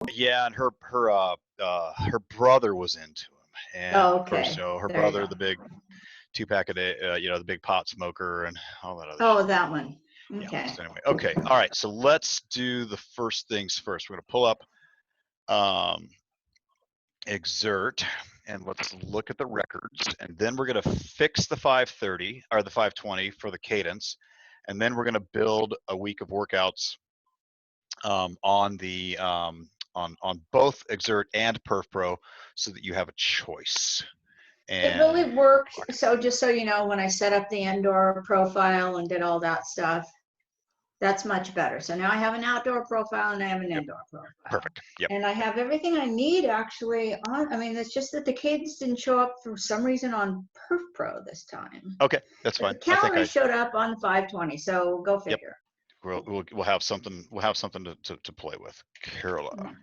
Yeah, and her brother was into him, and Oh, of course, okay. so her There you brother, go. the big 2-pack a day, the big pot smoker and all that other Oh, shit. that one. Yeah. Okay. So anyway, okay, all right. So let's do the first things first. We're gonna pull up Xert, and let's look at the records, and then we're going to fix the 530 or the 520 for the cadence, and then we're going to build a week of workouts on the on both Xert and PerfPro, so that you have a choice. It And really worked. So just so you know, when I set up the indoor profile and did all that stuff, that's much better. So now I have an outdoor profile and I have an yep, indoor profile. perfect. Yep. And I have everything I need actually on. I mean, it's just that the cadence didn't show up for some reason on PerfPro this time. Okay, that's But fine. the I think calories showed up on the 520. So go yep. figure. We'll have something to play with, Karla.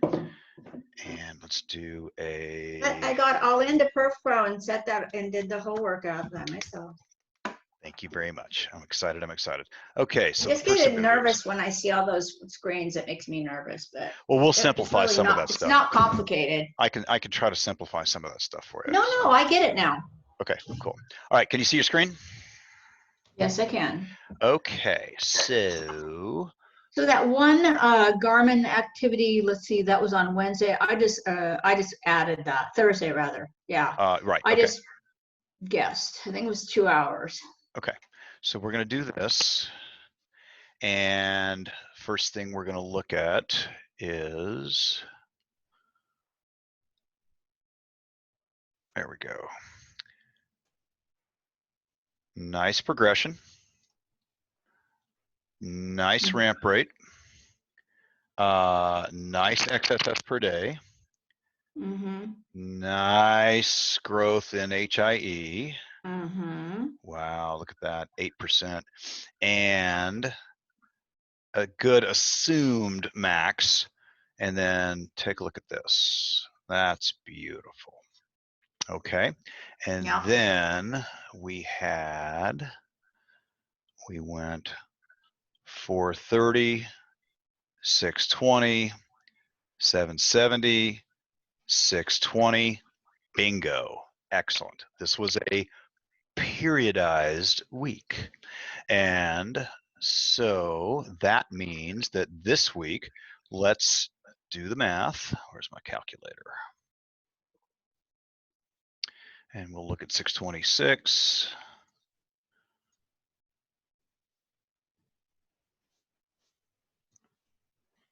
And let's do I a. got all into PerfPro and set that and did the whole workout by myself. Thank you very much. I'm excited. I'm excited. Okay, I so the just first thing get we're gonna do is, nervous when I see all those screens. It makes me nervous, but well, we'll it's simplify really some of not. that It's stuff. not complicated. I can try to simplify some of that stuff for you. No, So no, I get it now. okay, cool. All right, can you see your screen? Yes, I can. Okay, so So that one Garmin activity, let's see, that was on Wednesday. I just added that Thursday rather. Yeah, right, I okay, just guessed. I think it was 2 hours. okay. So we're gonna do this, and first thing we're gonna look at is, there we go. Nice progression, nice ramp rate, nice XSS per day, nice growth in HIE. Wow, look at that, 8%, and a good assumed max. And then take a look at this. That's beautiful. Okay, and Yeah. then we went 430, 620, 770, 620, bingo, excellent. This was a periodized week, and so that means that this week, let's do the math. Where's my calculator? And we'll look at 626.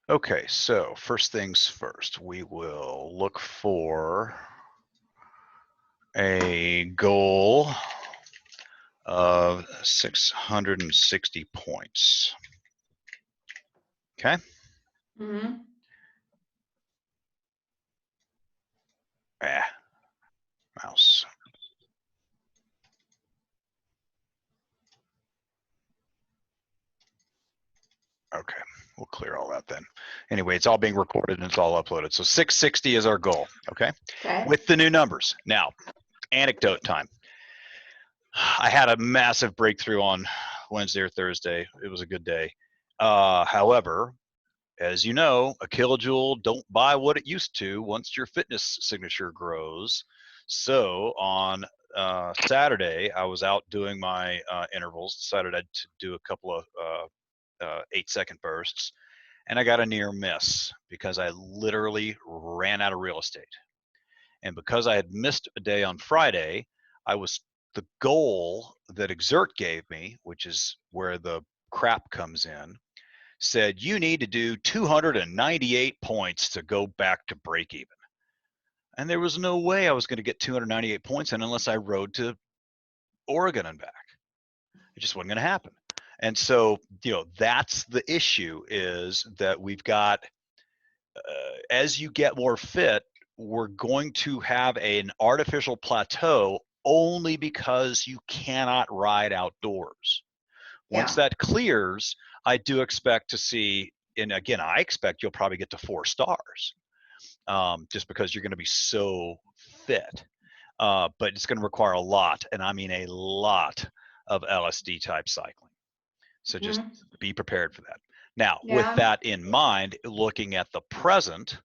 Okay, so first things first, we will look for a goal of 660 points. Okay. Mouse. Okay, we'll clear all that then. Anyway, it's all being recorded and it's all uploaded. So 660 is our goal, okay? With the new numbers. Now, anecdote time. I had a massive breakthrough on Wednesday or Thursday. It was a good day. However, as you know, a kilojoule don't buy what it used to once your fitness signature grows. So on Saturday, I was out doing my intervals, decided to do a couple of 8-second bursts, and I got a near miss because I literally ran out of real estate. And because I had missed a day on Friday, the goal that Xert gave me, which is where the crap comes in, said you need to do 298 points to go back to break even. And there was no way I was going to get 298 points in unless I rode to Oregon and back. It just wasn't going to happen. And so, that's the issue, is that we've got, as you get more fit, we're going to have an artificial plateau only because you cannot ride outdoors. Once that clears, I do expect to see, and again, I expect you'll probably get to 4 stars, just because you're going to be so fit. But it's going to require a lot, and I mean a lot of LSD type cycling. So just be prepared for that. Now, with that in mind, looking at the present,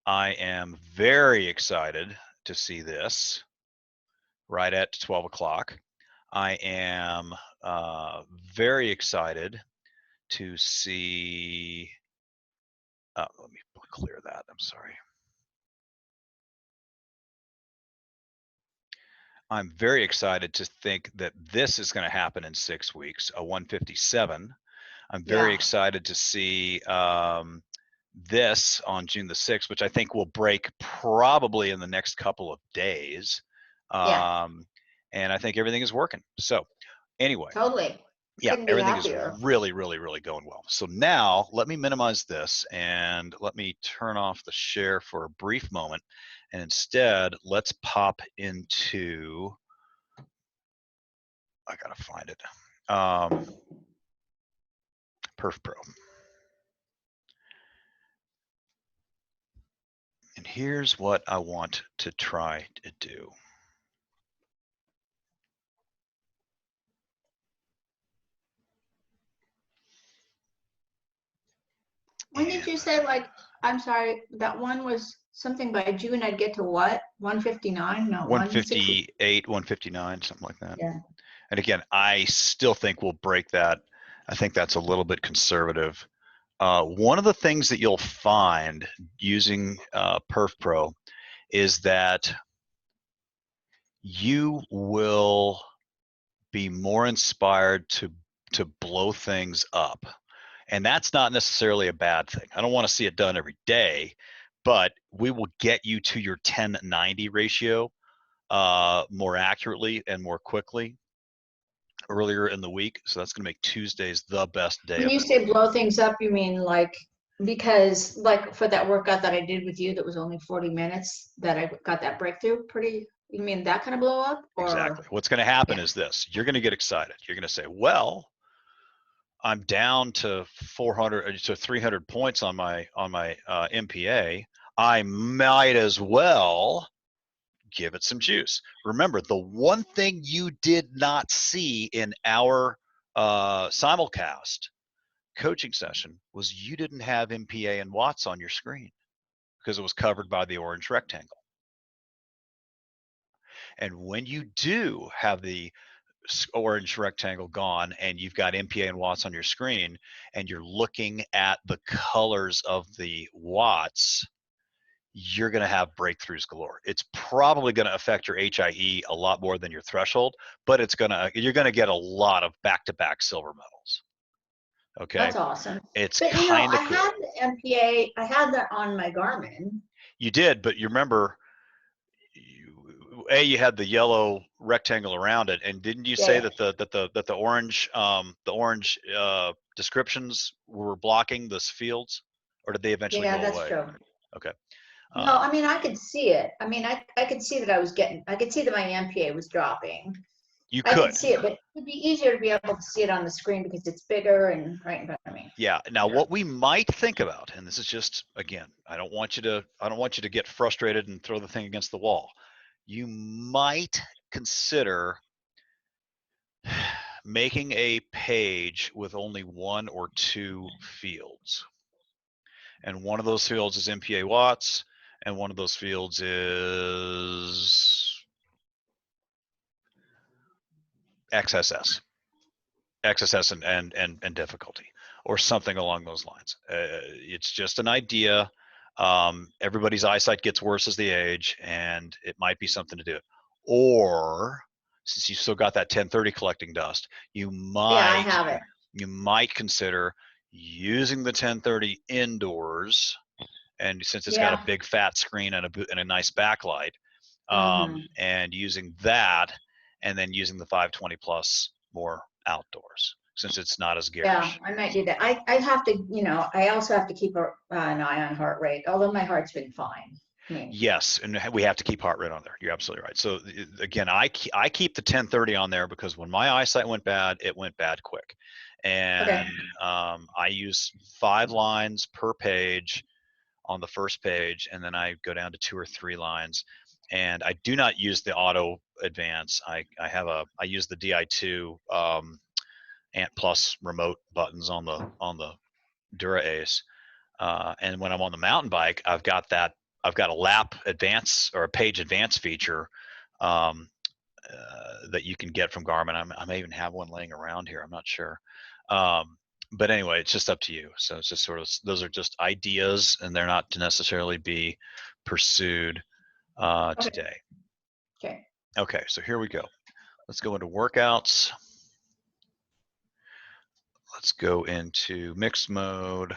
I am very excited to see this right at 12 o'clock. I am very excited to see, let me clear that, I'm sorry. I'm very excited to think that this is going to happen in 6 weeks, a 157. I'm very excited to see this on June the 6th, which I think will break probably in the next couple of days. And I think everything is working. So anyway. Totally. Yeah, Couldn't be everything is happier. really, really, really going well. So now let me minimize this and let me turn off the share for a brief moment. And instead, let's pop into, I gotta find it, PerfPro. And here's what I want to try to do. When did you say, like, I'm sorry, that one was something by June I'd get to what? 159? No, 158, 159, something like that. Yeah. And again, I still think we'll break that. I think that's a little bit conservative. One of the things that you'll find using PerfPro is that you will be more inspired to blow things up. And that's not necessarily a bad thing. I don't want to see it done every day, but we will get you to your 10-90 ratio more accurately and more quickly earlier in the week. So that's going to make Tuesdays the best day When of you the say week. blow things up, you mean like, because like for that workout that I did with you that was only 40 minutes that I got that breakthrough pretty, you mean that kind of blow up? Or Exactly. What's going to happen is this. You're going to get excited. You're going to say, well, I'm down to 400 to 300 points on my MPA. I might as well give it some juice. Remember, the one thing you did not see in our simulcast coaching session was you didn't have MPA and watts on your screen because it was covered by the orange rectangle. And when you do have the orange rectangle gone and you've got MPA and watts on your screen and you're looking at the colors of the watts, you're going to have breakthroughs galore. It's probably going to affect your HIE a lot more than your threshold, but you're going to get a lot of back-to-back silver medals. Okay. That's awesome. It's but kind of I cool. had the MPA, I had that on my Garmin. You did, but you remember, you had the yellow rectangle around it, and didn't you say that the orange descriptions were blocking those fields, or did they eventually go away? True. Okay. No, I mean, I could see it. I mean, I could see that I could see that my MPA was dropping. I could see it, but it would be easier to be able to see it on the screen because it's bigger and right in front of me. Yeah. Now, what we might think about, and this is just, again, I don't want you to get frustrated and throw the thing against the wall. You might consider making a page with only 1 or 2 fields. And one of those fields is MPA watts, and one of those fields is XSS and difficulty, or something along those lines. It's just an idea. Everybody's eyesight gets worse as they age, and it might be something to do. Or since you still got that 1030 collecting dust, you might consider using the 1030 indoors, and since it's got a big fat screen and a nice backlight, and using that, and then using the 520 plus more outdoors, since it's not as garish. Yeah, I might do that. I have to, I also have to keep an eye on heart rate, although my heart's been fine. Yes, and we have to keep heart rate on there. You're absolutely right. So again, I keep the 1030 on there because when my eyesight went bad, it went bad quick. And I use 5 lines per page on the first page, and then I go down to 2 or 3 lines. And I do not use the auto advance. I use the DI2 Ant Plus remote buttons on the Dura Ace. And when I'm on the mountain bike, I've got that I've got a lap advance or a page advance feature that you can get from Garmin. I may even have one laying around here. I'm not sure. But anyway, it's just up to you. So it's just sort of, those are just ideas, and they're not to necessarily be pursued today. Okay. Okay, so here we go. Let's go into workouts. Let's go into mixed mode.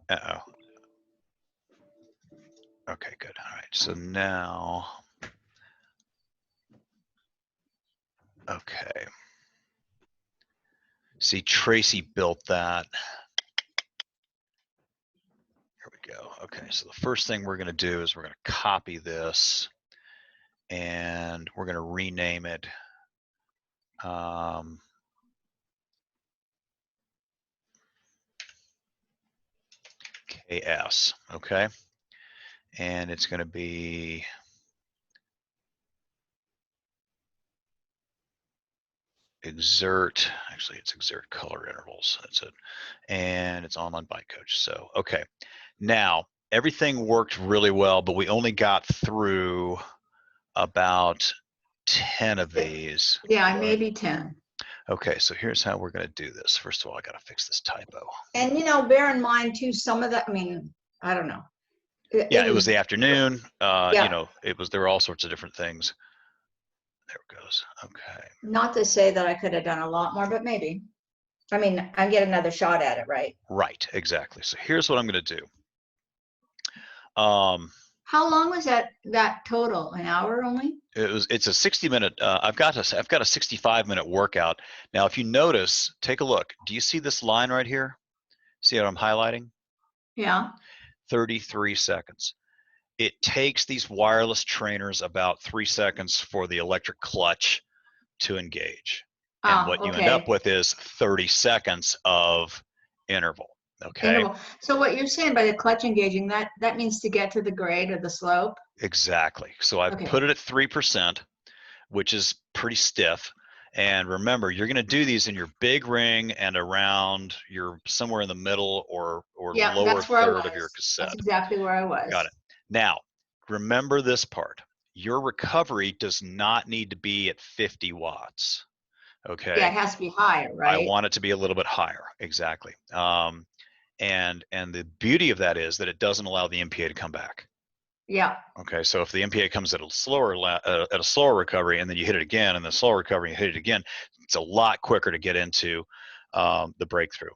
Uh-oh. Okay, good. All right, so now, okay. See, Tracy built that. Here we go. Okay, so the first thing we're going to do is we're going to copy this, and we're going to rename it. KS, okay? And it's going to be Xert. Actually, it's Xert color intervals. That's it. And it's online bike coach. So, okay. Now, everything worked really well, but we only got through about 10 of these. Yeah, maybe 10. Okay, so here's how we're going to do this. First of all, I got to fix this typo. And, you know, bear in mind, too, some of that, I mean, I don't know. Yeah, it was the afternoon. Yeah. You know, there were all sorts of different things. There it goes. Okay. Not to say that I could have done a lot more, but maybe. I mean, I get another shot at it, right? Right, exactly. So here's what I'm going to do. How long was that total? An hour only? It's a 60-minute. I've got a 65-minute workout. Now, if you notice, take a look. Do you see this line right here? See what I'm highlighting? Yeah. 33 seconds. It takes these wireless trainers about 3 seconds for the electric clutch to engage. And what you end up with is 30 seconds of interval. Okay. Interval. So what you're saying by the clutch engaging, that means to get to the grade or the slope? Exactly. So I've put it at 3%, which is pretty stiff. And remember, you're going to do these in your big ring and around your somewhere in the middle or lower third of your cassette. That's exactly where I was. Got it. Now, remember this part. Your recovery does not need to be at 50 watts. Okay. Yeah, it has to be higher, right? I want it to be a little bit higher. Exactly. And the beauty of that is that it doesn't allow the MPA to come back. Yeah. Okay, so if the MPA comes at a slower recovery, and then you hit it again, and the slower recovery, you hit it again, it's a lot quicker to get into the breakthrough.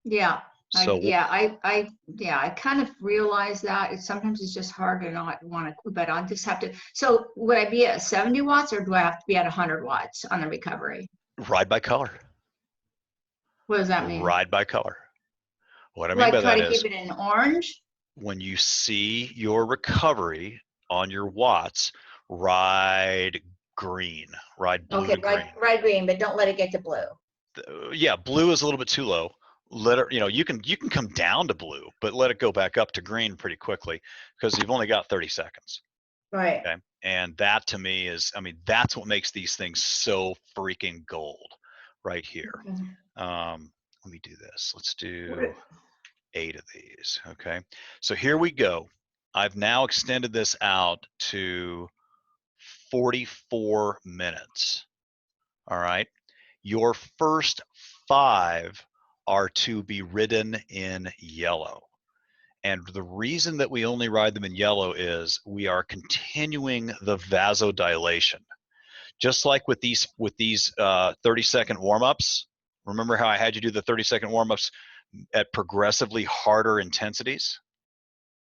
Yeah. So I kind of realize that sometimes it's just hard to not want to, but I'll just have to. So would I be at 70 watts, or do I have to be at 100 watts on the recovery? Ride by color. What does that mean? Ride by color. What I mean by that is, try to keep it in orange. When you see your recovery on your watts, ride green, ride blue to green. Ride green, but don't let it get to blue. Yeah, blue is a little bit too low. Let it, you can come down to blue, but let it go back up to green pretty quickly, because you've only got 30 seconds. Right. Okay. And that to me is, I mean, that's what makes these things so freaking gold right here. Let me do this. Let's do 8 of these. Okay. So here we go. I've now extended this out to 44 minutes. All right. Your first 5 are to be ridden in yellow. And the reason that we only ride them in yellow is we are continuing the vasodilation. Just like with these 30-second warm-ups. Remember how I had you do the 30-second warm-ups at progressively harder intensities?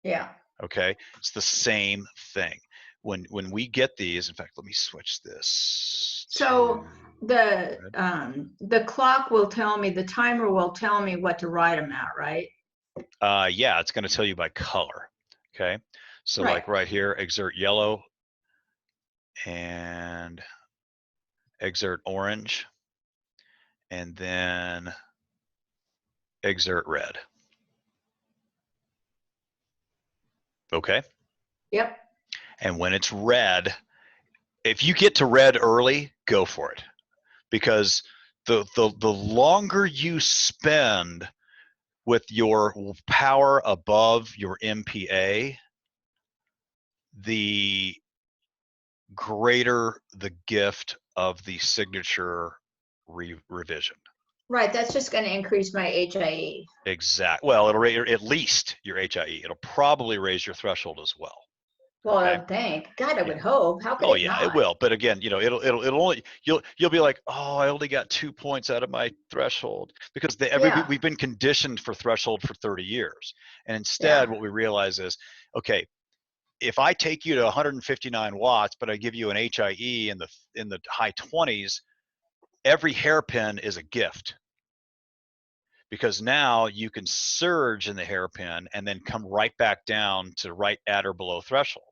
Yeah. Okay. It's the same thing. When we get these, in fact, let me switch this. So the clock will tell me, the timer will tell me what to ride them at, right? Yeah, it's going to tell you by color. Okay. So like right here, Xert yellow and Xert orange, and then Xert red. Okay. Yep. And when it's red, if you get to red early, go for it, because the longer you spend with your power above your MPA, the greater the gift of the signature revision. Right, that's just going to increase my HIE. Exactly. Well, it'll raise at least your HIE. It'll probably raise your threshold as well. Well, Okay? I would think. God, I would hope. How could Oh it yeah, not? it will. But again, it'll only you'll be like, oh, I only got 2 points out of my threshold because we've been conditioned for threshold for 30 years, and instead, what we realize is, okay, if I take you to 159 watts, but I give you an HIE in the high 20s, every hairpin is a gift. Because now you can surge in the hairpin and then come right back down to right at or below threshold.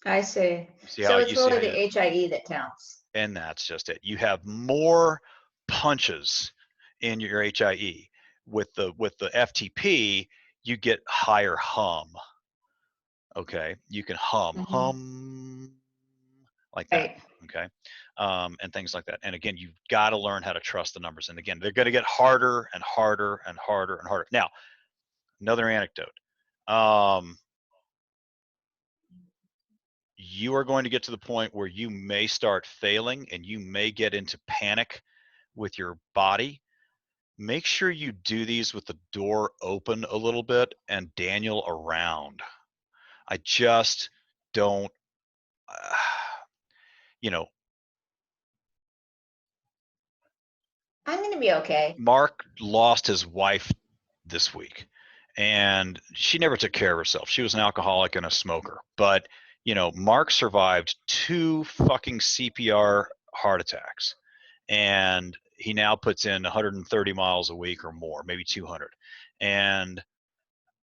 I see. See so how it's you see really how the HIE that counts. And that's just it. You have more punches in your HIE. With the FTP, you get higher hum. Okay, you can hum like that. Right. Okay, and things like that. And again, you've got to learn how to trust the numbers. And again, they're going to get harder and harder and harder and harder. Now, another anecdote. You are going to get to the point where you may start failing and you may get into panic with your body. Make sure you do these with the door open a little bit and Daniel around. I just don't, you know. I'm going to be okay. Mark lost his wife this week, and she never took care of herself. She was an alcoholic and a smoker. But, Mark survived 2 fucking CPR heart attacks, and he now puts in 130 miles a week or more, maybe 200. And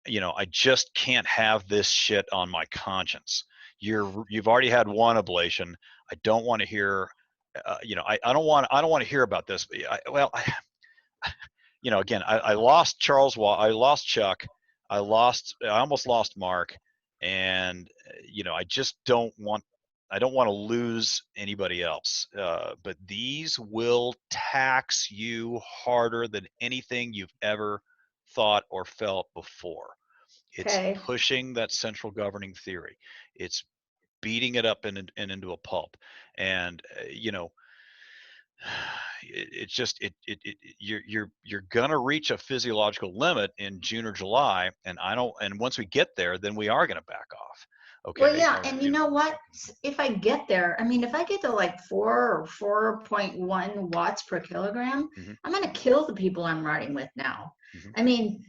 I just can't have this shit on my conscience. You've already had 1 ablation. I don't want to hear, I don't want to hear about this. But again, I lost Charles. I lost Chuck. I almost lost Mark, and I just don't want. I don't want to lose anybody else. But these will tax you harder than anything you've ever thought or felt before. It's pushing that central governing theory. It's beating it up and into a pulp. And it's just you're gonna reach a physiological limit in June or July, and once we get there, then we are gonna back off. Okay. Well, yeah, and you know what? If I get there, I mean, if I get to like 4 or 4.1 watts per kilogram, I'm gonna kill the people I'm riding with now. I mean,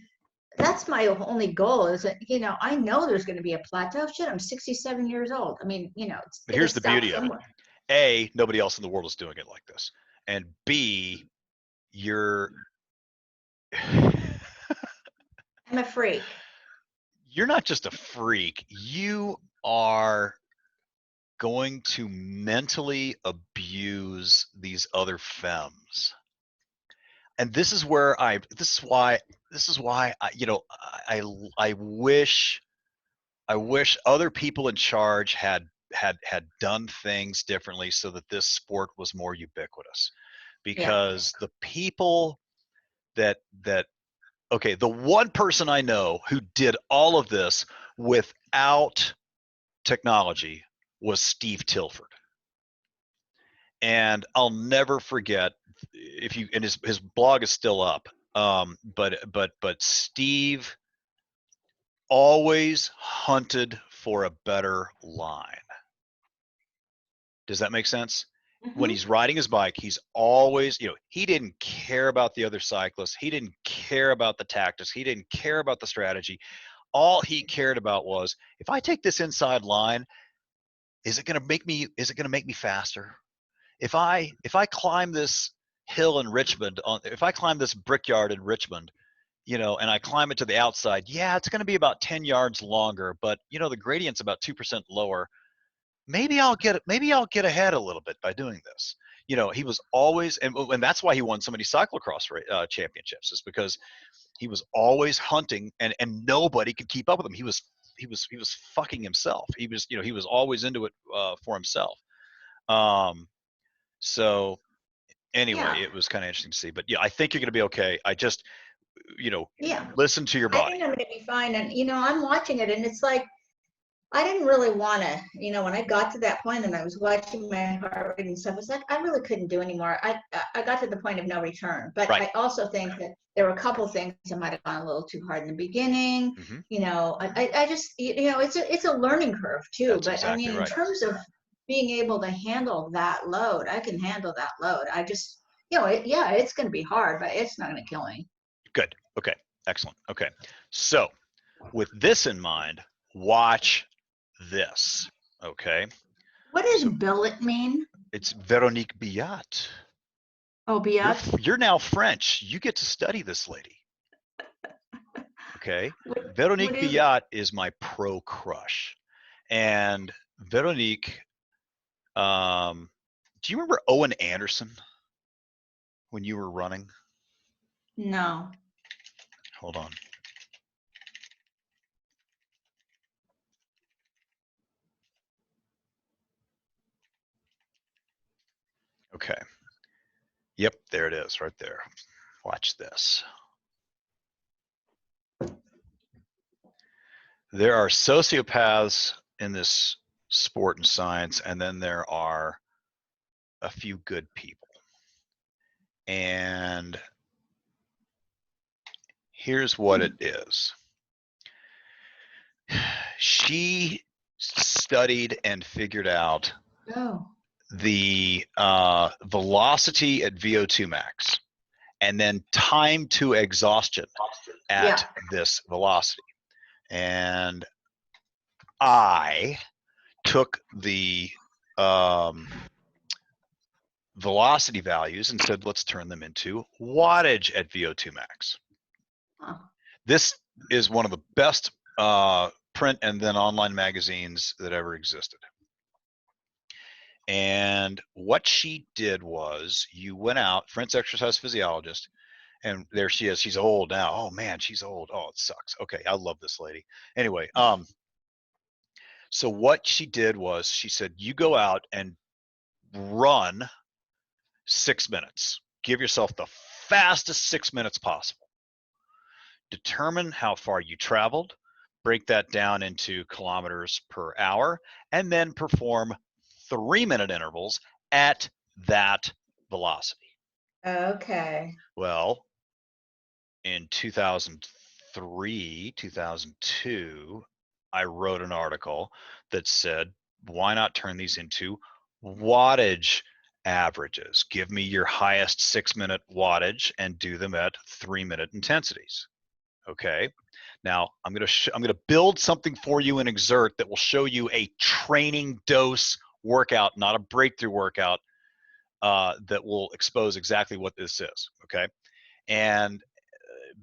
that's my only goal. Is that I know there's going to be a plateau. Shit, I'm 67 years old. I mean, But here's the beauty of it. A, nobody else in the world is doing it like this, and B, I'm a freak. You're not just a freak. You are going to mentally abuse these other femmes. And this is why I wish other people in charge had done things differently so that this sport was more ubiquitous. Because the people that okay, the one person I know who did all of this without technology was Steve Tilford. And I'll never forget, and his blog is still up. But Steve always hunted for a better line. Does that make sense? When he's riding his bike, he's always, he didn't care about the other cyclists. He didn't care about the tactics. He didn't care about the strategy. All he cared about was, if I take this inside line, is it going to make me faster? If I climb this hill in Richmond, if I climb this brickyard in Richmond, and I climb it to the outside, yeah, it's going to be about 10 yards longer, but the gradient's about 2% lower. Maybe I'll get ahead a little bit by doing this. He was always, and that's why he won so many cyclocross championships, is because he was always hunting, and nobody could keep up with him. He was fucking himself. He was always into it for himself. So anyway, it was kind of interesting to see. But yeah, I think you're going to be okay. listen to your body. I think I'm going to be fine. And, I'm watching it and it's like, I didn't really want to, when I got to that point and I was watching my heart rate and stuff, it's like, I really couldn't do anymore. I got to the point of no return, but I also think that there were a couple things I might have gone a little too hard in the beginning. I just, it's a learning curve too. That's exactly in terms of being able to handle that load, I can handle that load. I just, it's going to be hard, but it's not going to kill me. Good. Okay. Excellent. Okay. So with this in mind, watch this. Okay. What does billet mean? It's Veronique Biot. Oh, Biot. You're now French. You get to study this lady. Okay. Veronique Biot is my pro crush. And Veronique, do you remember Owen Anderson when you were running? No. Hold on. Okay. Yep, there it is right there. Watch this. There are sociopaths in this sport and science, and then there are a few good people. And here's what it is. She studied and figured out the velocity at VO2 max and then time to exhaustion at this velocity. And I took the velocity values and said, let's turn them into wattage at VO2 max. This is one of the best print and then online magazines that ever existed. And what she did was, you went out, French exercise physiologist, and there she is. She's old now. Oh man, she's old. Oh, it sucks. Okay, I love this lady. Anyway, so what she did was, she said, you go out and run 6 minutes. Give yourself the fastest 6 minutes possible. Determine how far you traveled, break that down into kilometers per hour, and then perform 3-minute intervals at that velocity. Okay. Well, in 2003, 2002, I wrote an article that said, why not turn these into wattage averages? Give me your highest 6-minute wattage and do them at 3-minute intensities. Okay. Now I'm going to build something for you in Xert that will show you a training dose workout, not a breakthrough workout, that will expose exactly what this is. Okay. And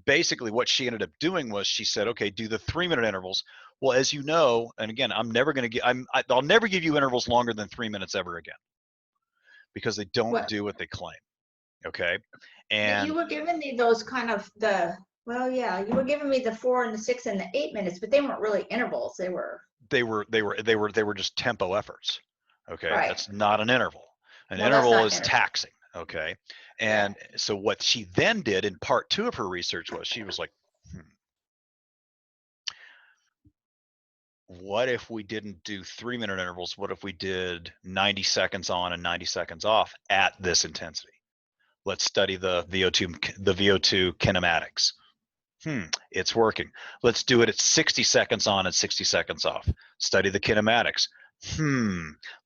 basically what she ended up doing was, she said, okay, do the 3-minute intervals. Well, as you know, and again, I'll never give you intervals longer than 3 minutes ever again, because they don't do what they claim. Okay. And you were giving me those kind of you were giving me the 4 and the 6 and the 8 minutes, but they weren't really intervals. They were just tempo efforts. Okay. Right. That's not an interval. An interval is taxing. Okay. And so what she then did in part 2 of her research was, she was like, what if we didn't do 3-minute intervals? What if we did 90 seconds on and 90 seconds off at this intensity? Let's study the VO2 kinematics. It's working. Let's do it at 60 seconds on and 60 seconds off. Study the kinematics.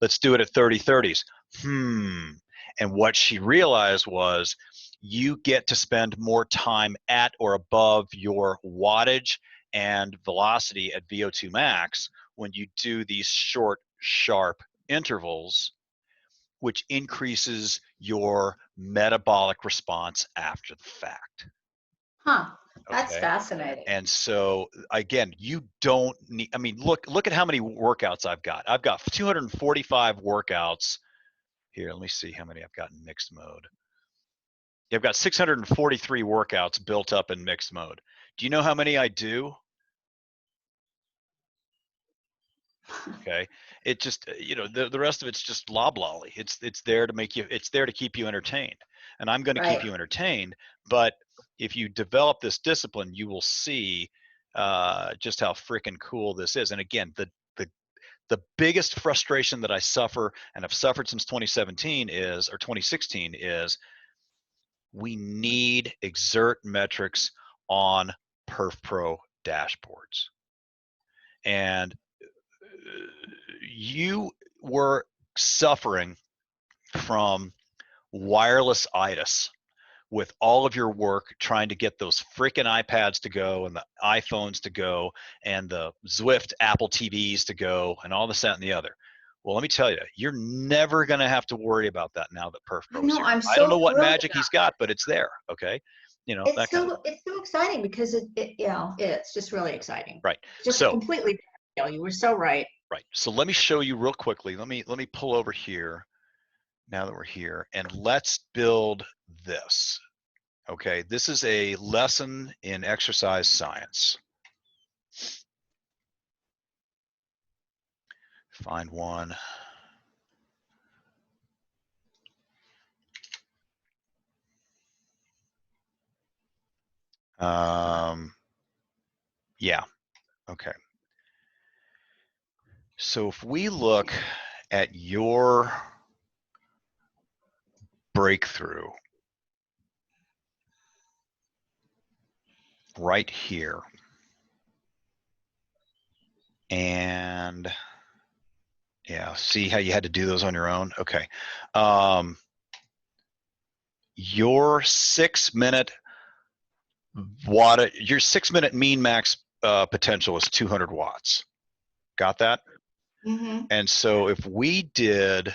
Let's do it at 30-30s. And what she realized was, you get to spend more time at or above your wattage and velocity at VO2 max when you do these short, sharp intervals, which increases your metabolic response after the fact. That's fascinating. And so again, you don't need, I mean, look at how many workouts I've got. I've got 245 workouts. Here, let me see how many I've got in mixed mode. I've got 643 workouts built up in mixed mode. Do you know how many I do? Okay. It just, the rest of it's just loblolly. It's there to make you, it's there to keep you entertained. And I'm going to keep you entertained, but if you develop this discipline, you will see just how freaking cool this is. And again, the biggest frustration that I suffer, and I've suffered since 2017 is, or 2016 is, we need Xert metrics on PerfPro dashboards. And you were suffering from wireless itis with all of your work trying to get those freaking iPads to go and the iPhones to go and the Zwift Apple TVs to go and all this, that, and the other. Well, let me tell you, you're never going to have to worry about that now that PerfPro is here. I don't know what magic he's got, but it's there. Okay. You know, it's so exciting because it's just really exciting. Right. Just completely. You were so right. Right. So let me show you real quickly. Let me pull over here now that we're here, and let's build this. Okay, this is a lesson in exercise science. Find one. Yeah, okay. So if we look at your breakthrough right here, and yeah, see how you had to do those on your own? Okay. Your 6 minute your 6 minute mean max potential is 200 watts. Got that? Mm-hmm. And so if we did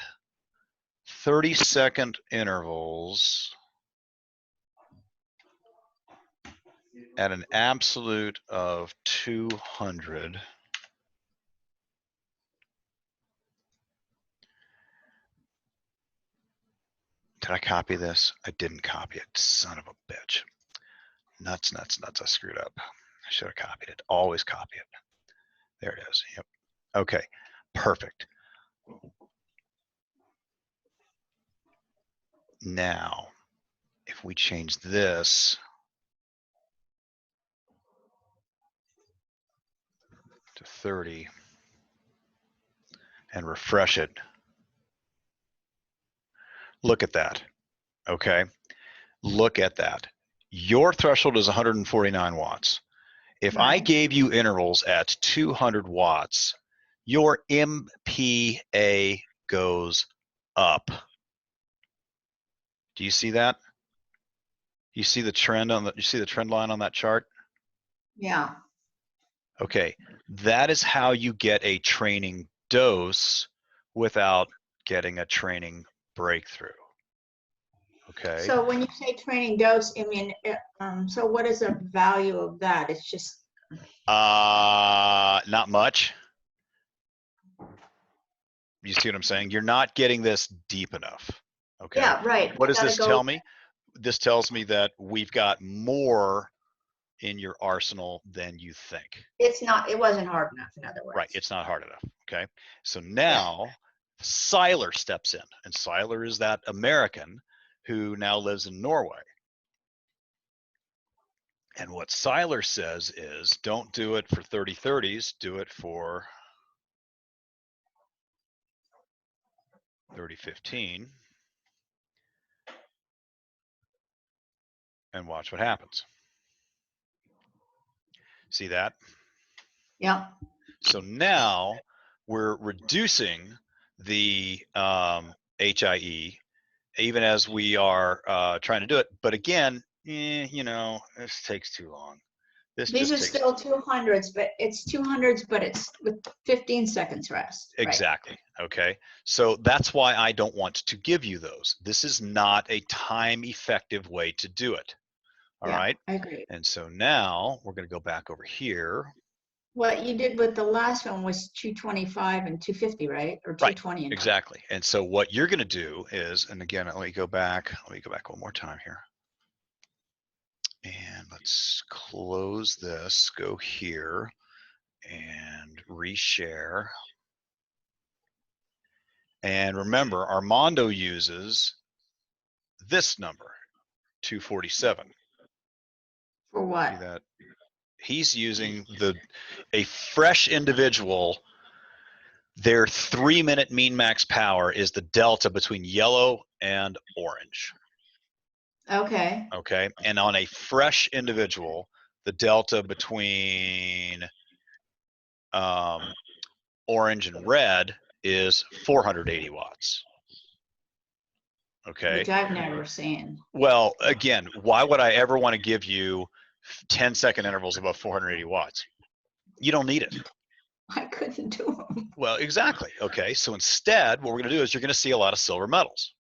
30-second intervals at an absolute of 200, did I copy this? I didn't copy it. Son of a bitch. Nuts, nuts, nuts. I screwed up. I should have copied it. Always copy it. There it is. Yep. Okay. Perfect. Now, if we change this to 30 and refresh it, look at that. Okay. Look at that. Your threshold is 149 watts. If I gave you intervals at 200 watts, your MPA goes up. Do you see that? You see the trend on you see the trend line on that chart? Yeah. Okay. That is how you get a training dose without getting a training breakthrough. Okay. So when you say training dose, I mean, so what is the value of that? It's just not much. You see what I'm saying? You're not getting this deep enough. Okay. Yeah, right. What does this tell me? This tells me that we've got more in your arsenal than you think. It's not, it wasn't hard enough, in other words. Right. It's not hard enough. Okay. So now Seiler steps in, and Seiler is that American who now lives in Norway. And what Seiler says is, don't do it for 30-30s, do it for 30-15, and watch what happens. See that? Yeah. So now we're reducing the HIE, even as we are trying to do it. But again, you know, this takes too long. These are still 200s, but it's 200s, but it's with 15 seconds rest. Exactly. Right? Okay. So that's why I don't want to give you those. This is not a time effective way to do it. All right. I agree. And so now we're going to go back over here. What you did with the last one was 225 and 250, right? Or 220. Right, exactly. And so what you're going to do is, and again, let me go back one more time here. And let's close this, go here and reshare. And remember, Armando uses this number, 247. For what? See that? He's using a fresh individual. Their 3-minute mean max power is the delta between yellow and orange. Okay. Okay. And on a fresh individual, the delta between orange and red is 480 watts. Okay. Which I've never seen. Well, again, why would I ever want to give you 10-second intervals above 480 watts? You don't need it. I couldn't do them. Well, exactly. Okay. So instead, what we're going to do is you're going to see a lot of silver metals.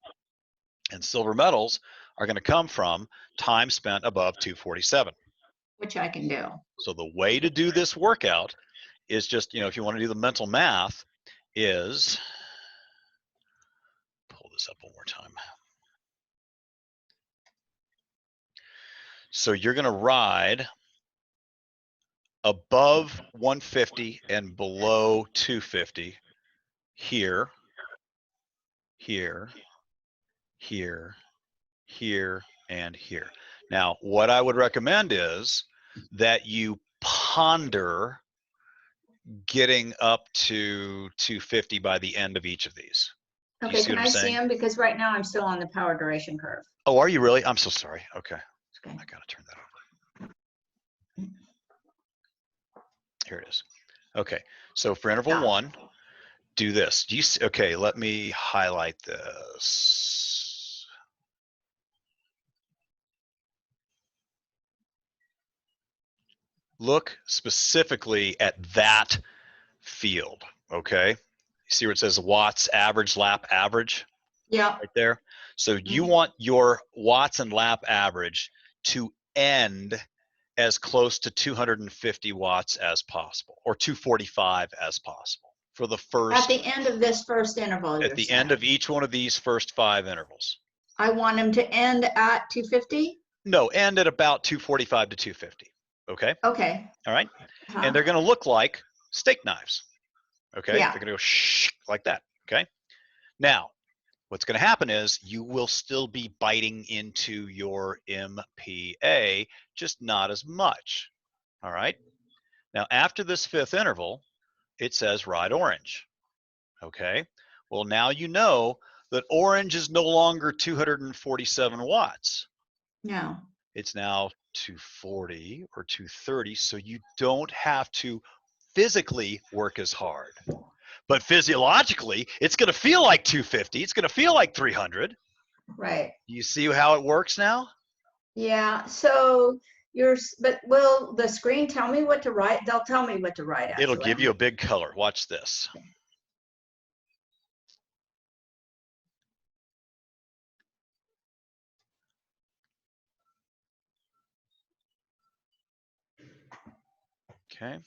And silver metals are going to come from time spent above 247. Which I can do. So the way to do this workout is just, if you want to do the mental math, is pull this up one more time. So you're going to ride above 150 and below 250 here, here, here, here, and here. Now, what I would recommend is that you ponder getting up to 250 by the end of each of these. Okay, can I see them? Because right now I'm still on the power duration curve. Oh, are you really? I'm so sorry. Okay. I got to turn that over. Here it is. Okay. So for interval 1, do this. Do you see? Okay, let me highlight this. Look specifically at that field, okay? You see where it says watts average, lap average? Yeah. Right there. So you want your watts and lap average to end as close to 250 watts as possible, or 245 as possible for the first. At the end of this first interval. At the end of each one of these first 5 intervals. I want them to end at 250? No, end at about 245 to 250. Okay? Okay. All right? And they're going to look like steak knives. Okay? Yeah. They're going to go shh like that. Okay? Now, what's going to happen is you will still be biting into your MPA, just not as much. All right? Now, after this 5th interval, it says ride orange. Okay? Well, now you know that orange is no longer 247 watts. No. It's now 240 or 230, so you don't have to physically work as hard. But physiologically, it's going to feel like 250. It's going to feel like 300. Right. You see how it works now? Yeah. So but will the screen tell me what to write? They'll tell me what to write. It'll give you a big color. Watch this. Okay.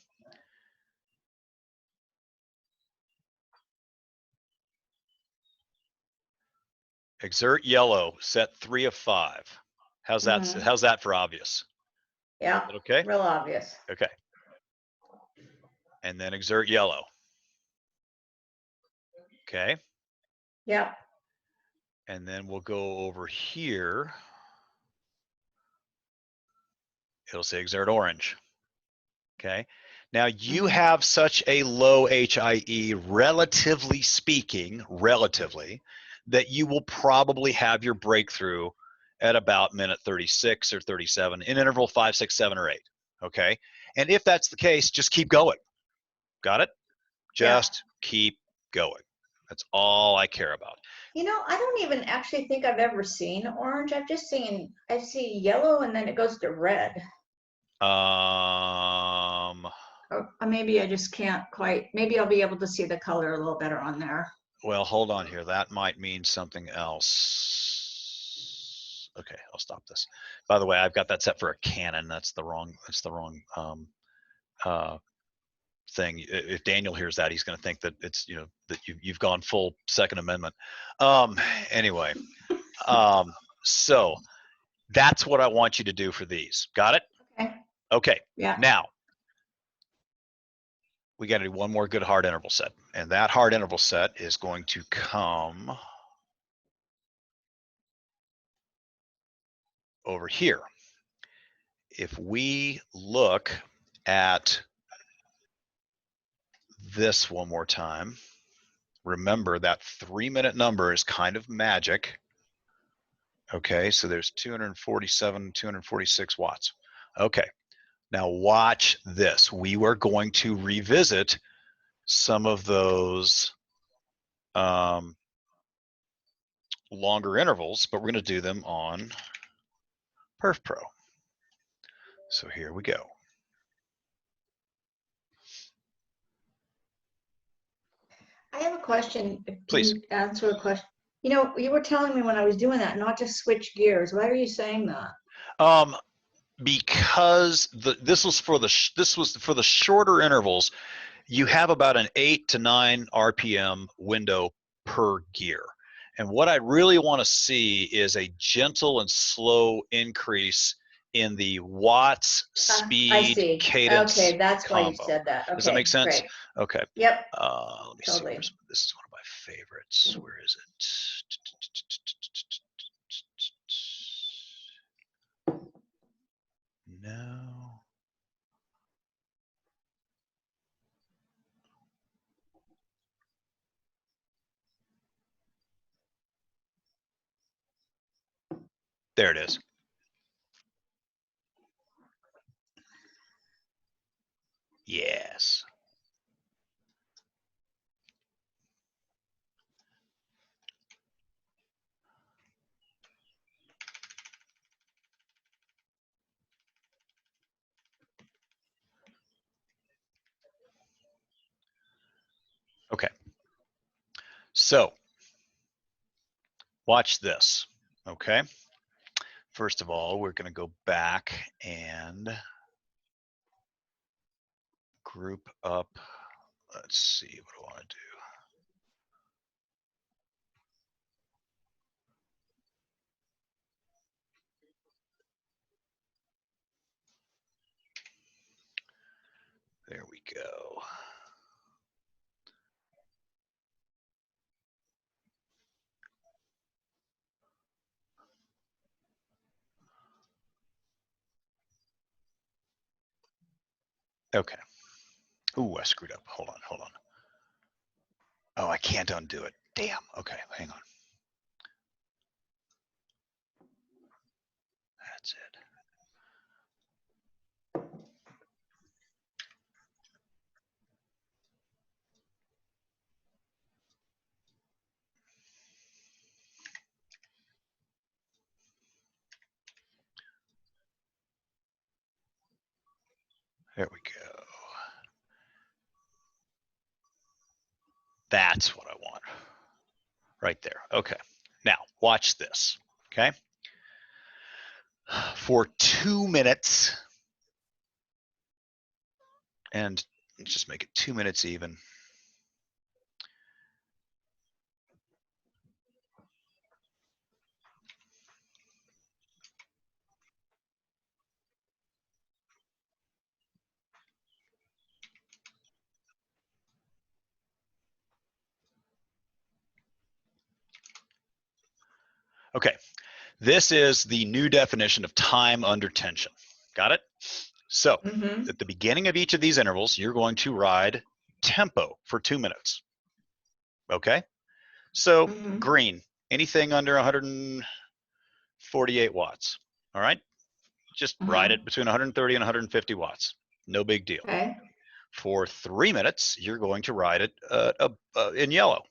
Xert yellow, set 3 of 5. How's that? How's that for obvious? Yeah. Okay. Real obvious. Okay. And then Xert yellow. Okay. Yep. And then we'll go over here. It'll say Xert orange. Okay. Now you have such a low HIE, relatively speaking, that you will probably have your breakthrough at about minute 36 or 37 in interval 5, 6, 7, or 8. Okay. And if that's the case, just keep going. Got it? Just keep going. That's all I care about. You know, I don't even actually think I've ever seen orange. I see yellow and then it goes to red. Or maybe I just can't quite. Maybe I'll be able to see the color a little better on there. Well, hold on here. That might mean something else. Okay, I'll stop this. By the way, I've got that set for a Canon. That's the wrong thing. If Daniel hears that, he's going to think that it's, that you've gone full Second Amendment. Anyway, so that's what I want you to do for these. Got it? Okay. Okay. Yeah. Now we got to do one more good hard interval set, and that hard interval set is going to come over here. if we look at this one more time, remember that 3-minute number is kind of magic. Okay, so there's 247, 246 watts. Okay, now watch this. We were going to revisit some of those longer intervals, but we're going to do them on PerfPro. So here we go. I have a question. Please. Can you answer a question? You know, you were telling me when I was doing that not to switch gears. Why are you saying that? Because this was for the shorter intervals. You have about an 8 to 9 RPM window per gear. And what I really want to see is a gentle and slow increase in the watts, speed, cadence. Okay, that's combo. why you said that. Okay, does that make sense? Great. Okay. Yep. Let me Totally. see. This is one of my favorites. Where is it? No. There it is. Yes. Okay. So watch this. Okay. First of all, we're going to go back and group up. Let's see, what do I want to do? There we go. Okay. Ooh, I screwed up. Hold on. Oh, I can't undo it. Damn. Okay, hang on. That's it. There we go. That's what I want. Right there. Okay. Now, watch this. Okay. For 2 minutes, and let's just make it 2 minutes even. Okay. This is the new definition of time under tension. Got it? So at the beginning of each of these intervals, you're going to ride tempo for 2 minutes. Okay? So green, anything under 148 watts. All right? Just ride it between 130 and 150 watts. No big deal. Okay. For 3 minutes, you're going to ride it in yellow,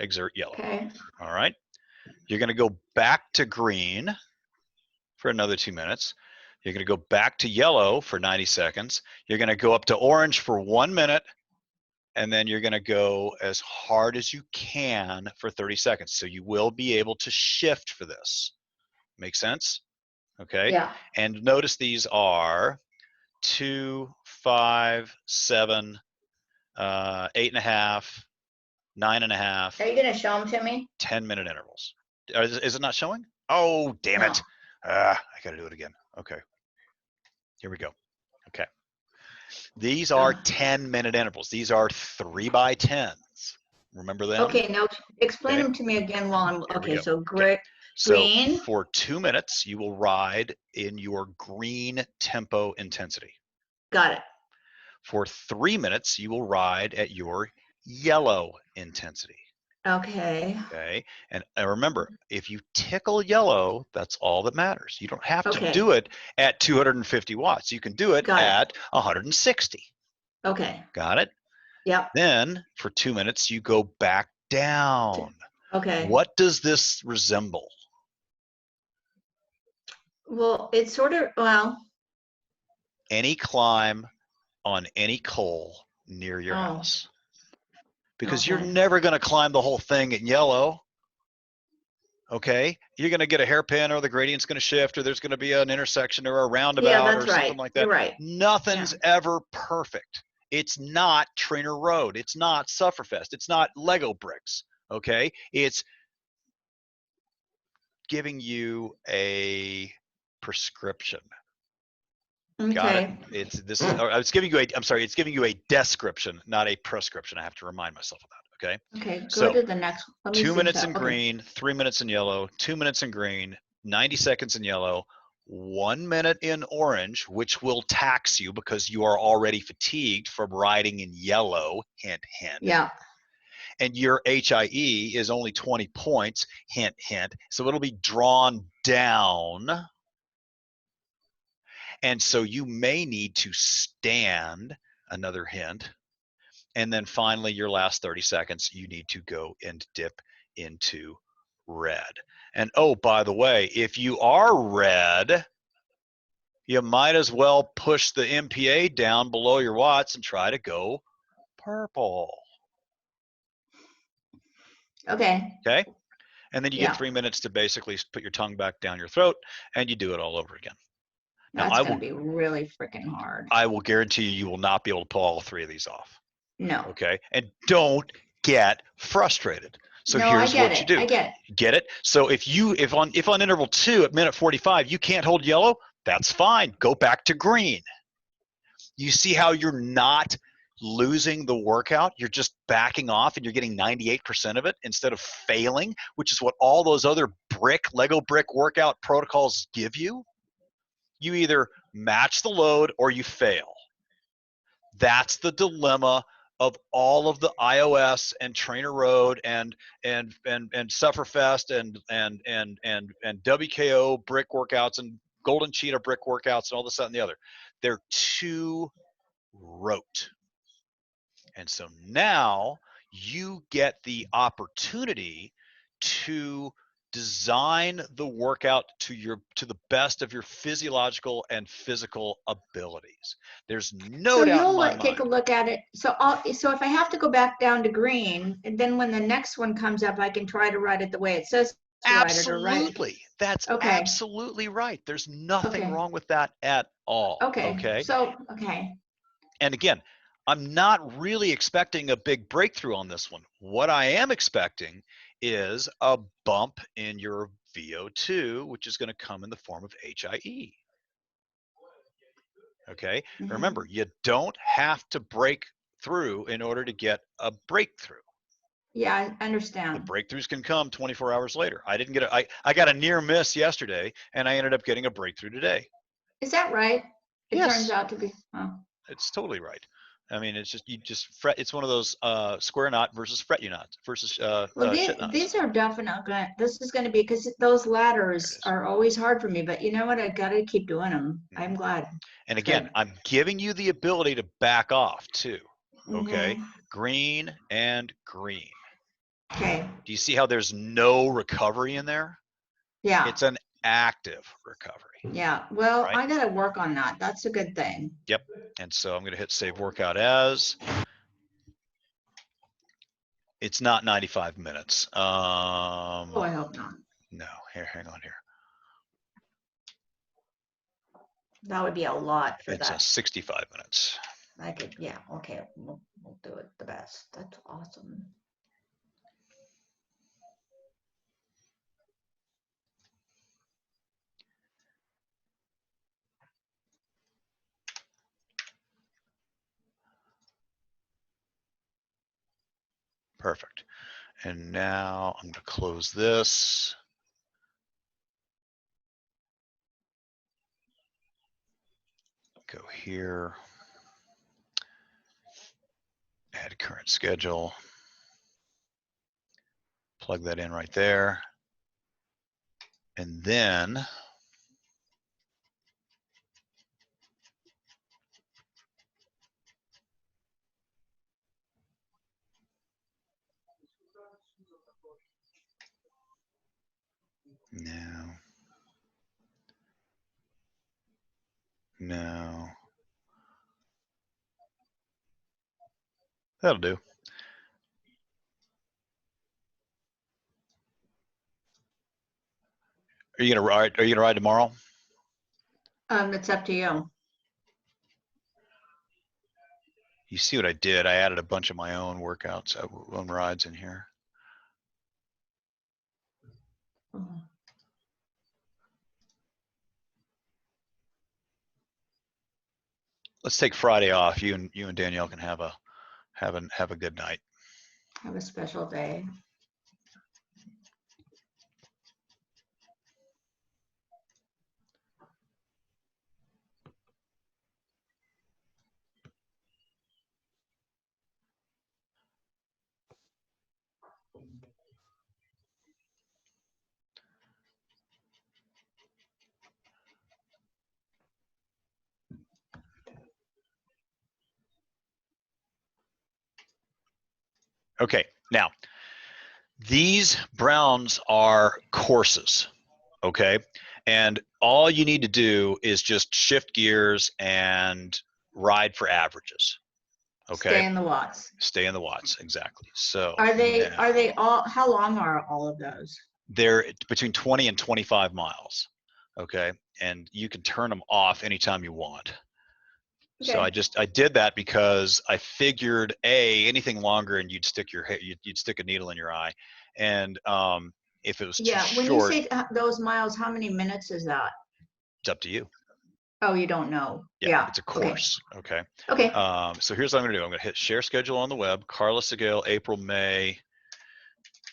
Xert yellow. Okay. All right? You're going to go back to green for another 2 minutes. You're going to go back to yellow for 90 seconds. You're going to go up to orange for 1 minute, and then you're going to go as hard as you can for 30 seconds. So you will be able to shift for this. Make sense? Okay. Yeah. And notice these are 2, 5, 7, 8.5, 9.5. Are you going to show them to me? 10-minute intervals. Is it not showing? Oh, damn it. I got to do it again. Okay. Here we go. Okay. These are 10-minute intervals. These are 3x10s. Remember them? Okay, now explain them to me again while I'm, okay, so great. So for 2 minutes, you will ride in your green tempo intensity. Got it. For 3 minutes, you will ride at your yellow intensity. Okay. Okay. And remember, if you tickle yellow, that's all that matters. You don't have to do it at 250 watts. You can do it at 160. Okay. Got it? Yep. Then for 2 minutes, you go back down. Okay. What does this resemble? Well, it's sort of, well. Any climb on any col near your house. Because you're never going to climb the whole thing in yellow. Okay, you're going to get a hairpin, or the gradient's going to shift, or there's going to be an intersection or a roundabout or something like that. You're right. Nothing's ever perfect. It's not Trainer Road. It's not Sufferfest. It's not Lego bricks. Okay, it's giving you a prescription. Okay. Got it? It's this is. It's giving you a. I'm sorry. It's giving you a description, not a prescription. I have to remind myself of that. Okay. Okay. Go to the next. Let me 2 see minutes that. in green, 3 minutes in yellow, 2 minutes in green, 90 seconds in yellow, 1 minute in orange, which will tax you because you are already fatigued from riding in yellow. Hint, hint. Yeah. And your HIE is only 20 points. Hint, hint. So it'll be drawn down. And so you may need to stand, another hint. And then finally, your last 30 seconds, you need to go and dip into red. And oh, by the way, if you are red, you might as well push the MPA down below your watts and try to go purple. Okay. Okay. And then you get 3 minutes to basically put your tongue back down your throat, and you do it all over again. Now, that's going to be really freaking hard. I will guarantee you will not be able to pull all 3 of these off. No. Okay. And don't get frustrated. So no, here's what you do. I get it. Get it? So if on interval 2 at minute 45 you can't hold yellow, that's fine. Go back to green. You see how you're not losing the workout? You're just backing off and you're getting 98% of it instead of failing, which is what all those other Lego brick workout protocols give you. You either match the load or you fail. That's the dilemma of all of the iOS and Trainer Road and Sufferfest and WKO brick workouts and Golden Cheetah brick workouts and all this, that, and the other. They're too rote. And so now you get the opportunity to design the workout to the best of your physiological and physical abilities. There's no doubt in my mind. Take a look at it. So if I have to go back down to green, and then when the next one comes up, I can try to ride it the way it says. Absolutely. That's absolutely right. There's nothing wrong with that at all. Okay. So, And again, I'm not really expecting a big breakthrough on this one. What I am expecting is a bump in your VO2, which is going to come in the form of HIE. Okay. Mm-hmm. Remember, you don't have to break through in order to get a breakthrough. Yeah, I understand. The breakthroughs can come 24 hours later. I didn't get I got a near miss yesterday, and I ended up getting a breakthrough today. Is that right? It yes. turns out to be. Oh. It's totally right. I mean, it's just, you just fret. It's one of those square knot versus fret you knot versus shit knots. These are definitely going. This is going to be, because those ladders are always hard for me. But you know what? I got to keep doing them. Mm-hmm. I'm glad. And again, I'm giving you the ability to back off too. Okay, mm-hmm. Green and green. Okay. Do you see how there's no recovery in there? Yeah. It's an active recovery. Yeah. Well, right? I got to work on that. That's a good thing. Yep. And so I'm going to hit save workout as. It's not 95 minutes. Oh, I hope not. No. Here, hang on here. That would be a lot for that. It's 65 minutes. I could, yeah. Okay. We'll do it the best. That's awesome. Perfect. And now I'm going to close this. go here. Add current schedule. Plug that in right there. And then no. That'll do. Are you gonna ride? Are you gonna ride tomorrow? It's up to you. You see what I did? I added a bunch of my own workouts, own rides in here. Let's take Friday off. You and Danielle can have a good night. Have a special day. Okay, now these Browns are courses, okay? And all you need to do is just shift gears and ride for averages. Okay. Stay in the watts. Stay in the watts, exactly. So are they all, how long are all of those? They're between 20 and 25 miles. Okay. And you can turn them off anytime you want. Okay. So I did that because I figured anything longer and you'd stick a needle in your eye. And if it was too short. When you say those miles, how many minutes is that? It's up to you. Oh, you don't know. Yeah. It's a course. Okay. So here's what I'm gonna do. I'm gonna hit share schedule on the web. Karla Segale, April, May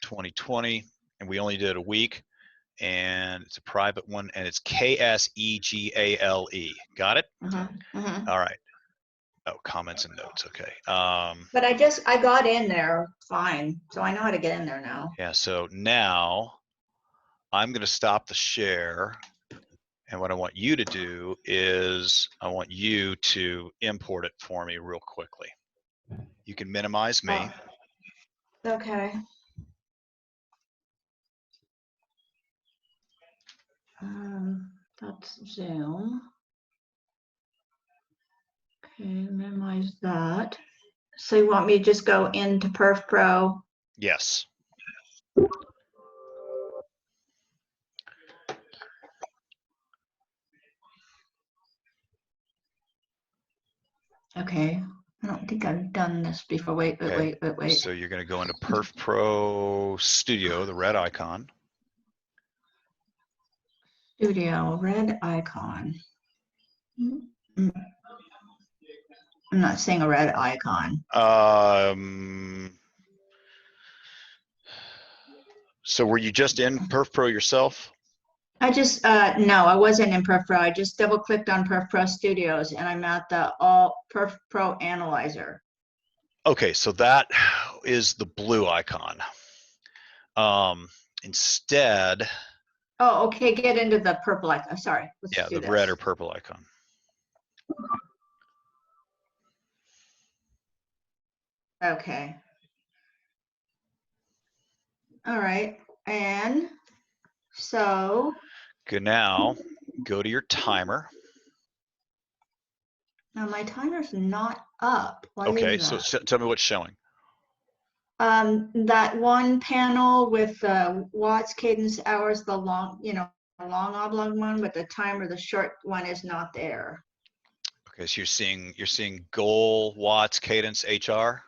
2020, and we only did a week. And it's a private one, and it's KSEGALE. Got it? All right. Oh, comments and notes. Okay. But I got in there fine, so I know how to get in there now. Yeah. So now I'm going to stop the share, and what I want you to do is I want you to import it for me real quickly. You can minimize me. Okay. That's Zoom. Okay, minimize that. So you want me to just go into PerfPro? Yes. Okay. I don't think I've done this before. Wait. So you're going to go into PerfPro Studio, the red icon. Studio, red icon. I'm not seeing a red icon. So were you just in PerfPro yourself? I just, no, I wasn't in PerfPro. I just double clicked on PerfPro Studios and I'm at the PerfPro Analyzer. Okay, so that is the blue icon. Instead. Oh, okay, get into the purple icon. Sorry. Yeah, the red or purple icon. Okay. All right, and so. Good, now go to your timer. Now my timer's not up. Why okay, is that? So tell me what's showing. That one panel with the watts, cadence, hours, the long, long oblong one, but the timer, the short one is not there. Okay, so you're seeing goal, watts, cadence, HR.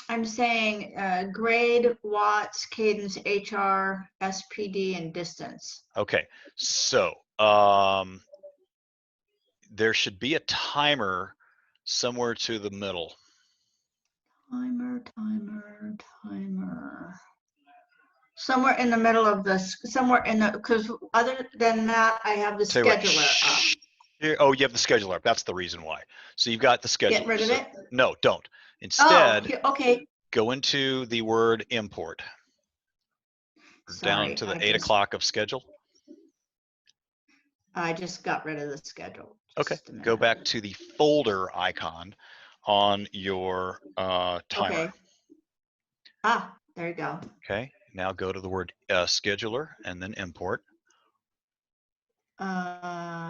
I'm saying grade, watts, cadence, HR, SPD, and distance. Okay, so there should be a timer somewhere to the middle. Timer. Somewhere in the middle of this, because other than that, I have the scheduler up. Oh, you have the scheduler up. That's the reason why. So you've got the scheduler. Get rid of it? No, don't. Instead, okay. Go into the word import. Sorry, down to the 8 o'clock of schedule. I just got rid of the schedule. Okay, go back to the folder icon on your timer. Okay. Ah, there you go. Okay, now go to the word scheduler and then import.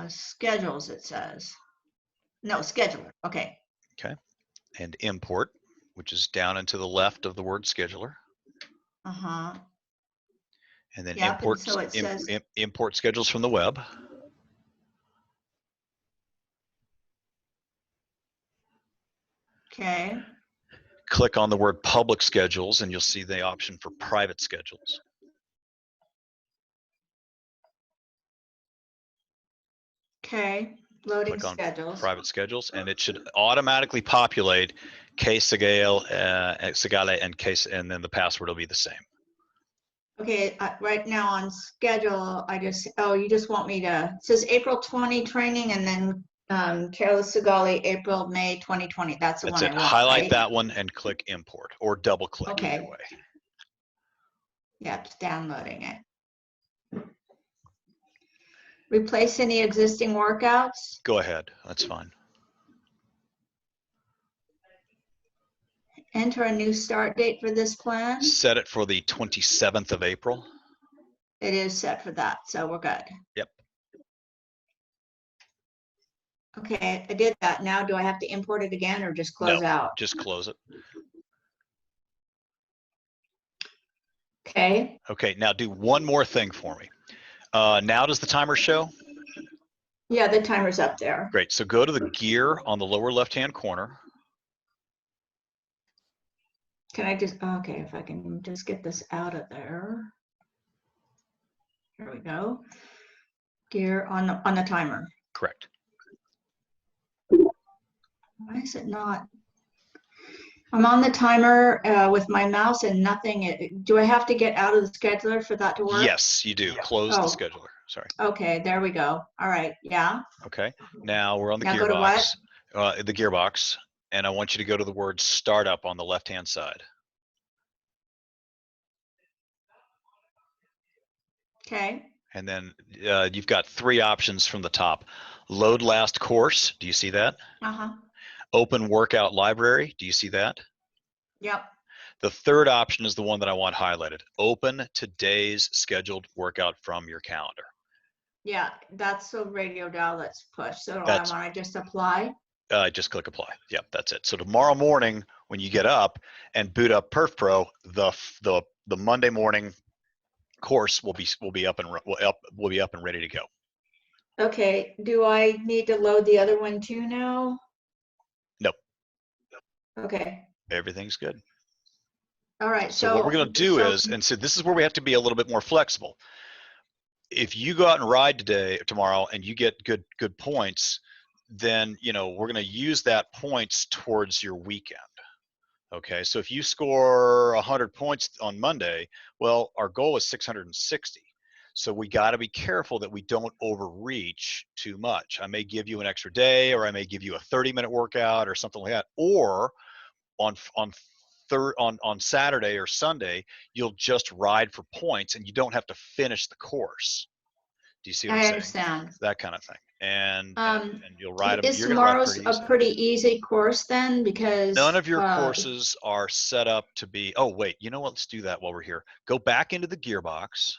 Schedules, it says. No, scheduler. Okay. Okay, and import, which is down and to the left of the word scheduler. Uh-huh. And then Yep, import, and so it says, import schedules from the web. Okay. Click on the word public schedules and you'll see the option for private schedules. Okay, loading Click on schedules. Private schedules, and it should automatically populate Segale, Segale, and then the password will be the same. Okay, right now on schedule, you just want me to, it says April 20 training and then Karla Segale, April, May 2020. That's the one I want, Highlight right? that one and click import or double click either way. Yeah, it's downloading it. Replace any existing workouts? Go ahead, that's fine. Enter a new start date for this plan? Set it for the 27th of April. It is set for that, so we're good. Yep. Okay, I did that. Now do I have to import it again or just close out? Just close it. Okay. Okay, now do one more thing for me. Now does the timer show? Yeah, the timer's up there. Great, so go to the gear on the lower left-hand corner. Can I just, okay, if I can just get this out of there. Here we go. Gear on the timer. Correct. Why is it not? I'm on the timer with my mouse and nothing. Do I have to get out of the scheduler for that to work? Yes, you do. Close the scheduler. Sorry. Okay, there we go. All right, yeah. Okay, now we're on the now gearbox. Go to what? The gearbox, and I want you to go to the word startup on the left-hand side. Okay. And then you've got three options from the top. Load last course, do you see that? Uh-huh. Open workout library, do you see that? Yep. The third option is the one that I want highlighted. Open today's scheduled workout from your calendar. Yeah, that's the radio dial that's pushed. So I want to just apply? Just click apply. Yep, that's it. So tomorrow morning when you get up and boot up PerfPro, the Monday morning course will be up and ready to go. Okay. Do I need to load the other one too now? Nope. Okay. Everything's good. All right. So what we're going to do is, and so this is where we have to be a little bit more flexible. If you go out and ride tomorrow, and you get good points, then we're going to use that points towards your weekend. Okay, so if you score 100 points on Monday, well, our goal is 660. So we got to be careful that we don't overreach too much. I may give you an extra day, or I may give you a 30-minute workout or something like that. Or on Saturday or Sunday, you'll just ride for points and you don't have to finish the course. Do you see what I'm saying? I understand. That kind of thing. And you'll ride them. Is tomorrow's a pretty easy course then? Because none of your courses are set up to be, oh, wait, you know what? Let's do that while we're here. Go back into the gearbox.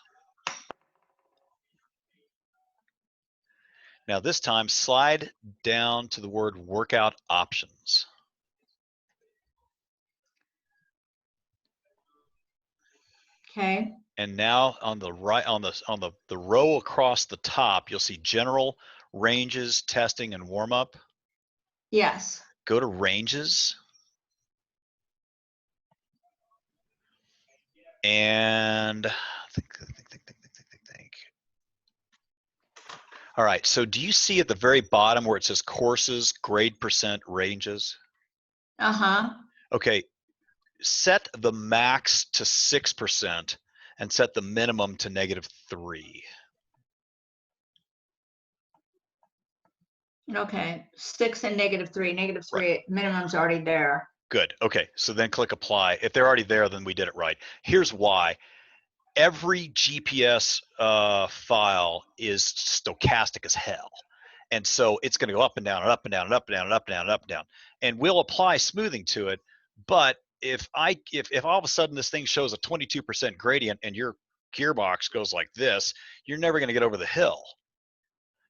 Now this time, slide down to the word workout options. Okay. And now on the right, on the row across the top, you'll see general, ranges, testing, and warm up. Yes. Go to ranges. And think. All right, so do you see at the very bottom where it says courses, grade percent, ranges? Uh-huh. Okay, set the max to 6% and set the minimum to -3. Okay, 6 and -3. -3, right. Minimum's already there. Good. Okay, so then click apply. If they're already there, then we did it right. Here's why. Every GPS file is stochastic as hell. And so it's going to go up and down and up and down and up and down and up and down and up and down. And we'll apply smoothing to it. But if all of a sudden this thing shows a 22% gradient and your gearbox goes like this, you're never going to get over the hill.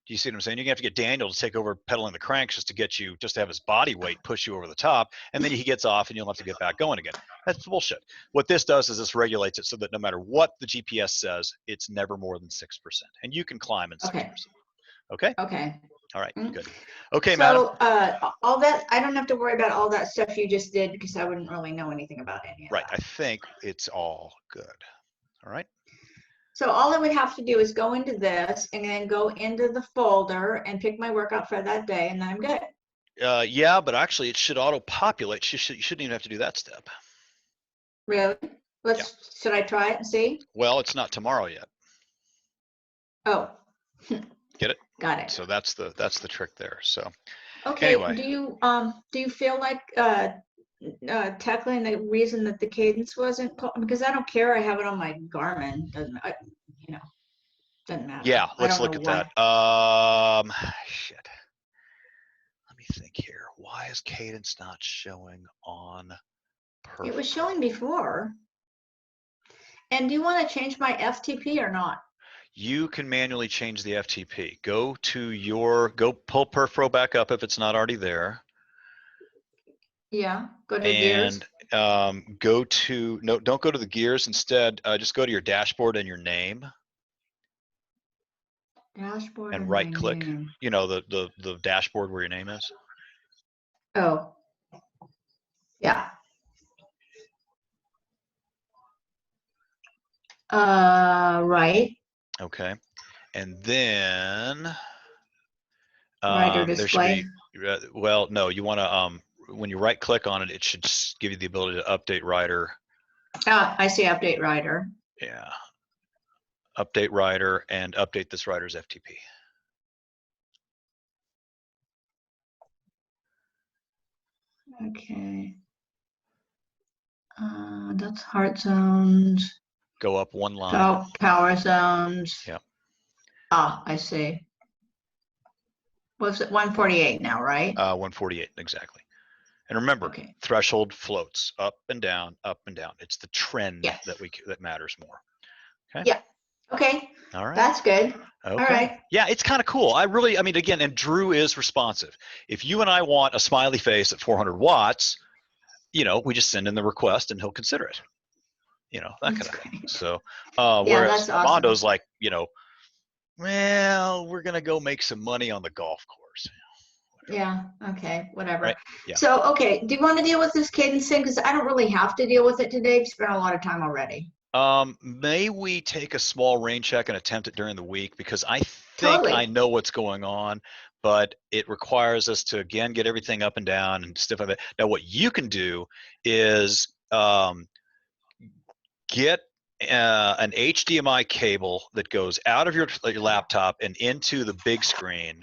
Do you see what I'm saying? You're gonna have to get Daniel to take over pedaling the cranks just to have his body weight push you over the top, and then he gets off and you'll have to get back going again. That's bullshit. What this does is this regulates it so that no matter what the GPS says, it's never more than 6%, and you can climb in 6%. Okay. Okay. All right. Good. Okay, madam. So all that, I don't have to worry about all that stuff you just did because I wouldn't really know anything about any of that. Right. I think it's all good. All right. So all I would have to do is go into this and then go into the folder and pick my workout for that day, and then I'm good. Yeah, but actually it should auto-populate. You shouldn't even have to do that step. Really? Should I try it and see? Well, it's not tomorrow yet. Oh. Get it? Got it. So that's the trick there. So okay. Anyway. Do you feel like tackling the reason that the cadence wasn't because I don't care. I have it on my Garmin. Doesn't matter. Yeah, let's look at that. Shit. Let me think here. Why is cadence not showing on PerfPro? It was showing before. And do you want to change my FTP or not? You can manually change the FTP. Go pull PerfPro back up if it's not already there. Yeah, go to gears. And don't go to the gears. Instead, just go to your dashboard and your name. Dashboard and right click. You know, the dashboard where your name is. Oh. Yeah. Right. Okay. And then Rider display. there should be, well, no, you want to, when you right click on it, it should give you the ability to update rider. I see update rider. Yeah. Update rider and update this rider's FTP. Okay. That's heart zones. Go up one line. Power zones. Yeah. Ah, I see. What's it? 148 now, right? 148, exactly. And remember, threshold floats up and down, up and down. It's the trend that matters more. Okay. Yeah. Okay. All right. That's good. Okay. All right. Yeah, it's kind of cool. I mean, again, and Drew is responsive. If you and I want a smiley face at 400 watts, you know, we just send in the request and he'll consider it. You know, that kind of thing. So, whereas Armando's awesome. Like, you know, well, we're going to go make some money on the golf course. Yeah. Okay. Whatever. Right? Yeah. So, okay. Do you want to deal with this cadence thing? Because I don't really have to deal with it today. I've spent a lot of time already. May we take a small rain check and attempt it during the week? Because I think I know what's going on, but it requires us to, again, get everything up and down and stuff like that. Now, what you can do is get an HDMI cable that goes out of your laptop and into the big screen,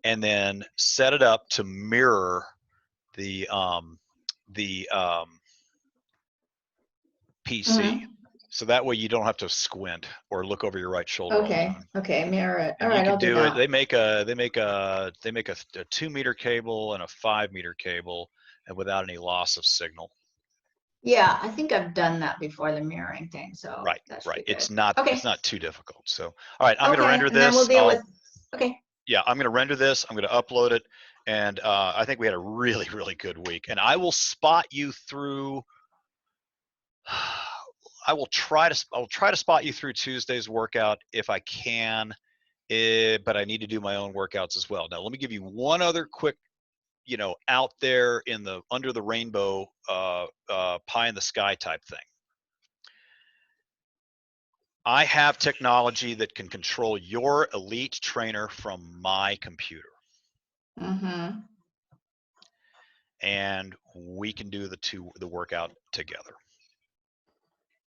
and then set it up to mirror the PC. So that way you don't have to squint or look over your right shoulder. Okay. Okay. Mirror it. All right. You can do it. They make a 2-meter cable and a 5-meter cable, and without any loss of signal. Yeah, I think I've done that before, the mirroring thing. So right. It's not too difficult. So all right, I'm going to render this. And then we'll deal with. Okay. Yeah, I'm going to render this. I'm going to upload it, and I think we had a really, really good week. And I will spot you through. I'll try to spot you through Tuesday's workout if I can, but I need to do my own workouts as well. Now, let me give you one other quick, you know, out there in the under the rainbow, pie in the sky type thing. I have technology that can control your elite trainer from my computer. Mm-hmm. And we can do the workout together.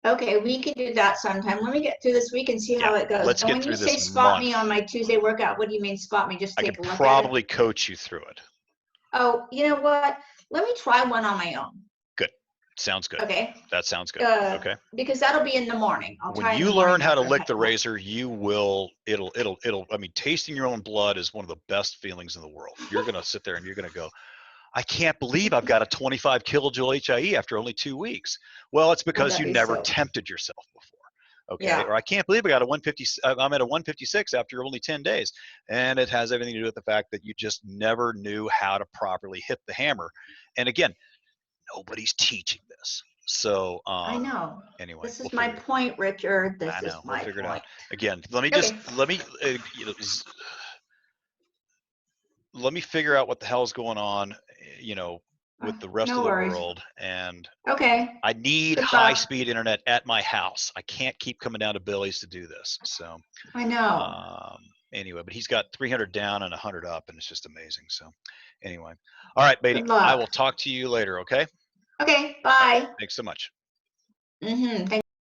Okay, we can do that sometime. Let me get through this week and see how it goes. Let's and get when through you say this spot month. me on my Tuesday workout, what do you mean spot me? Just I take can a look probably at it? coach you through it. Oh, you know what? Let me try one on my own. Good. Sounds good. Okay. That sounds good. Okay. Because that'll be in the morning. I'll When try in the you morning learn how to after lick the head. razor, you will, I mean, tasting your own blood is one of the best feelings in the world. You're going to sit there and you're going to go, I can't believe I've got a 25 kilojoule HIE after only 2 weeks. Well, it's because you never tempted yourself before. Okay. Yeah. Or I can't believe I got a 150. I'm at a 156 after only 10 days. And it has everything to do with the fact that you just never knew how to properly hit the hammer. And again, nobody's teaching this. So I know. Anyway, this is my point, Richard. This I know. is my We'll figure point. it out. Again, let me let me figure out what the hell's going on, with the rest of the world. And I need high-speed internet at my house. I can't keep coming down to Billy's to do this. So I know. Anyway, but he's got 300 down and 100 up, and it's just amazing. So anyway, all right, Beatty, I will talk to you later. Okay. Okay. Bye. Thanks so much. Thank